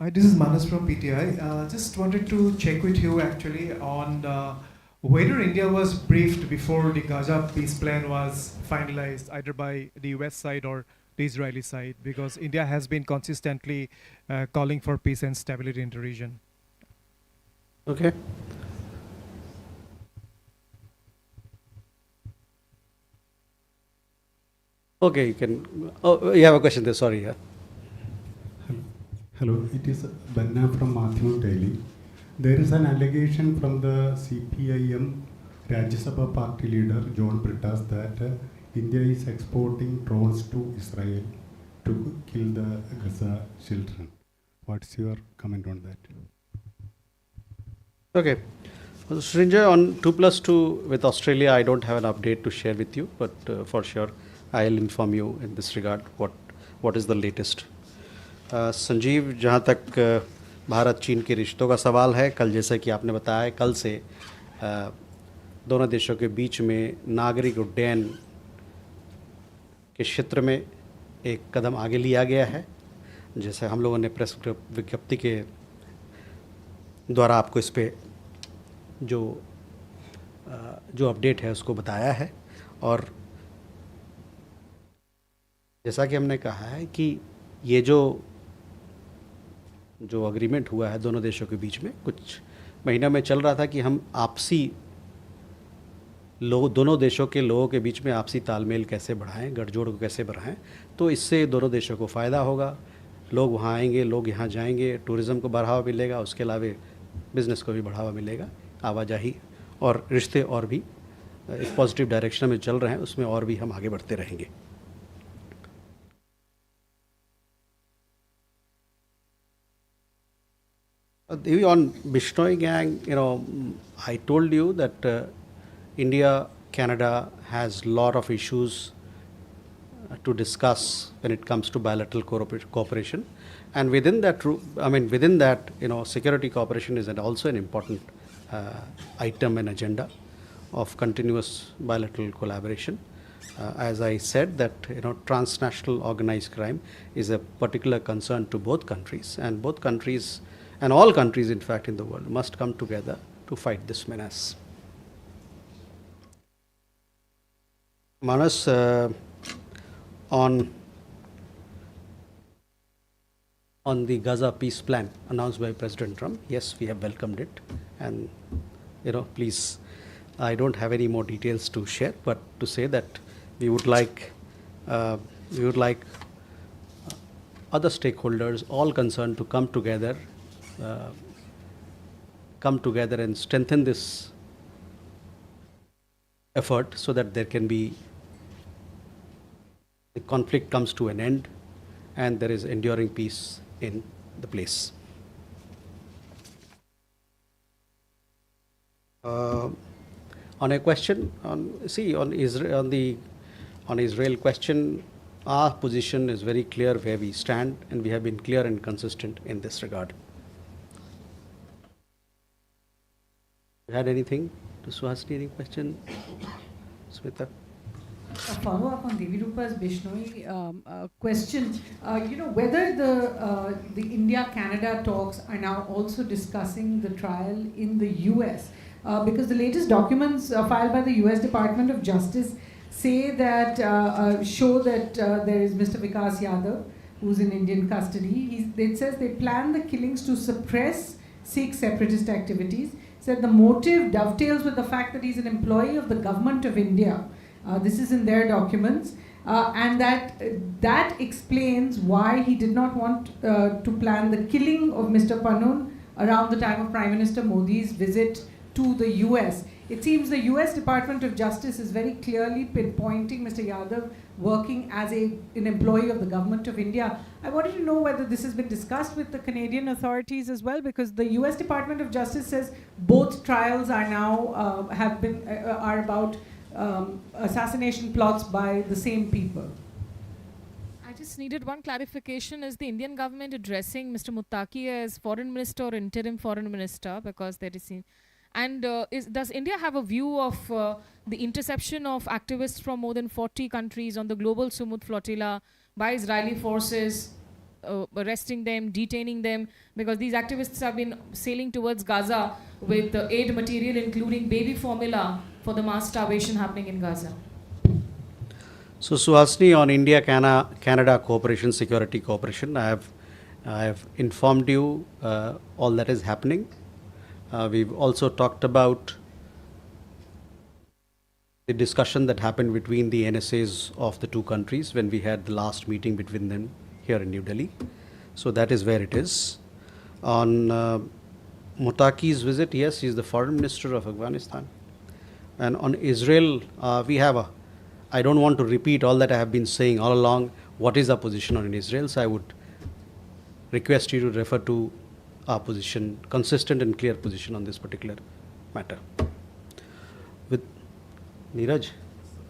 Hi, this is Manas from PTI. Just wanted to check with you actually on whether India was briefed before the Gaza peace plan was finalized, either by the US side or the Israeli side, because India has been consistently calling for peace and stability in the region. Okay. Okay, you can. Oh, you have a question there. Sorry. Yeah. Hello, it is Banna from Matthew Daily. There is an allegation from the CPIM Rajya Sabha party leader John Brittas that India is exporting drones to Israel to kill the Gaza children. What's your comment on that? Okay. Well, Srinjoy, on 2+2 with Australia, I don't have an update to share with you, but for sure I'll inform you in this regard what is the latest. Sanjeev, जहाँ तक भारत चीन के रिश्तों का सवाल है, कल जैसा कि आपने बताया, कल से दोनों देशों के बीच में नागरिक उड्डयन के क्षेत्र में एक कदम आगे लिया गया है, जैसे हम लोगों ने प्रेस विज्ञप्ति के द्वारा आपको इस पे जो अपडेट है उसको बताया है। और जैसा कि हमने कहा है कि ये जो अग्रीमेंट हुआ है दोनों देशों के बीच में, कुछ महीनों में चल रहा था कि हम आपसी दोनों देशों के लोगों के बीच में आपसी तालमेल कैसे बढ़ाएं, गठजोड़ को कैसे बढ़ाएं, तो इससे दोनों देशों को फ़ायदा होगा। लोग वहाँ आएंगे, लोग यहाँ जाएंगे, टूरिज़्म को बढ़ावा मिलेगा, उसके अलावा बिज़नेस को भी बढ़ावा मिलेगा, आवाजाही और रिश्ते और भी एक पॉजिटिव डायरेक्शन में चल रहे हैं, उसमें और भी हम आगे बढ़ते रहेंगे। On Bishnoi gang, I told you that India, Canada has lot of issues to discuss when it comes to bilateral cooperation, and within that, security cooperation is also an important item and agenda of continuous bilateral collaboration. As I said, that transnational organized crime is a particular concern to both countries, and both countries and all countries, in fact, in the world must come together to fight this menace. Manas, on the Gaza peace plan announced by President Trump, yes, we have welcomed it, and please, I don't have any more details to share, but to say that we would like other stakeholders, all concerned, to come together and strengthen this effort so that there can be the conflict comes to an end and there is enduring peace in the place. On a question on Israel question, our position is very clear where we stand, and we have been clear and consistent in this regard. You had anything to Suhasini, any question? Smita? A follow-up on Devi Rupa's Bishnoi question. Whether the India-Canada talks are now also discussing the trial in the US, because the latest documents filed by the US Department of Justice say that show that there is Mr. Vikas Yadav, who's in Indian custody. It says they plan the killings to suppress Sikh separatist activities. Said the motive dovetails with the fact that he's an employee of the government of India. This is in their documents, and that explains why he did not want to plan the killing of Mr. Panun around the time of Prime Minister Modi's visit to the US. It seems the US Department of Justice is very clearly pinpointing Mr. Yadav working as an employee of the government of India. I wanted to know whether this has been discussed with the Canadian authorities as well, because the US Department of Justice says both trials are now are about assassination plots by the same people. I just needed one clarification. Is the Indian government addressing Mr. Muttaqi as foreign minister or interim foreign minister? Because there is... And does India have a view of the interception of activists from more than 40 countries on the global Sumut flotilla by Israeli forces arresting them, detaining them, because these activists have been sailing towards Gaza with aid material, including baby formula, for the mass starvation happening in Gaza. So Suhasini, on India-Canada cooperation, security cooperation, I have informed you all that is happening. We've also talked about the discussion that happened between the NSAs of the two countries when we had the last meeting between them here in New Delhi. So that is where it is. On Muttaqi's visit, yes, he is the foreign minister of Afghanistan. And on Israel, we have I don't want to repeat all that I have been saying all along, what is our position on Israel. So I would request you to refer to our position, consistent and clear position on this particular matter. With Neeraj,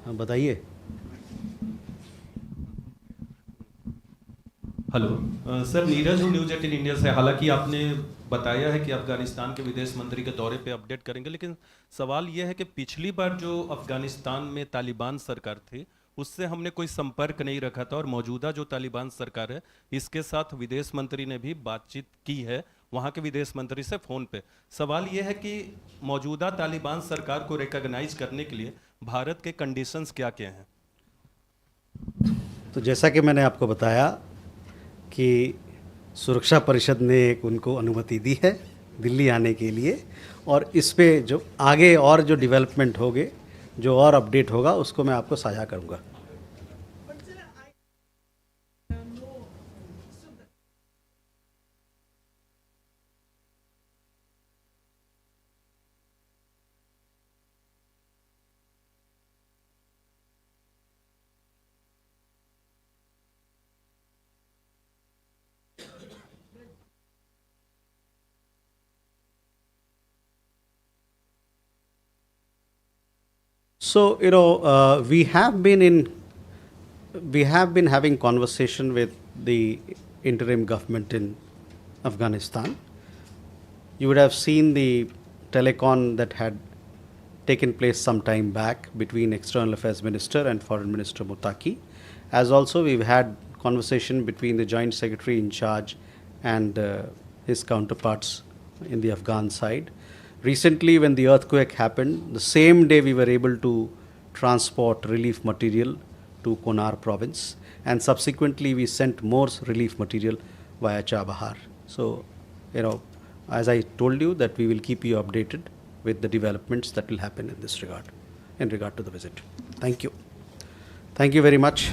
हाँ बताइए. Hello sir, Neeraj हूँ news 18 India से। हालांकि आपने बताया है कि अफगानिस्तान के विदेश मंत्री के दौरे पे अपडेट करेंगे, लेकिन सवाल यह है कि पिछली बार जो अफगानिस्तान में तालिबान सरकार थी उससे हमने कोई संपर्क नहीं रखा था, और मौजूदा जो तालिबान सरकार है इसके साथ विदेश मंत्री ने भी बातचीत की है वहाँ के विदेश मंत्री से फ़ोन पे। सवाल यह है कि मौजूदा तालिबान सरकार को रिकॉग्नाइज करने के लिए भारत के कंडीशंस क्या क्या हैं? तो जैसा कि मैंने आपको बताया कि सुरक्षा परिषद ने एक उनको अनुमति दी है दिल्ली आने के लिए, और इस पे जो आगे और जो डेवलपमेंट होंगे, जो और अपडेट होगा, उसको मैं आपको साझा करूँगा. So we have been having conversation with the interim government in Afghanistan. You would have seen the telecon that had taken place some time back between External Affairs Minister and Foreign Minister Muttaqi. As also we've had conversation between the Joint Secretary in charge and his counterparts in the Afghan side. Recently, when the earthquake happened, the same day we were able to transport relief material to Konar province, and subsequently we sent more relief material via Chabahar. So, as I told you, that we will keep you updated with the developments that will happen in this regard, in regard to the visit. Thank you. Thank you very much.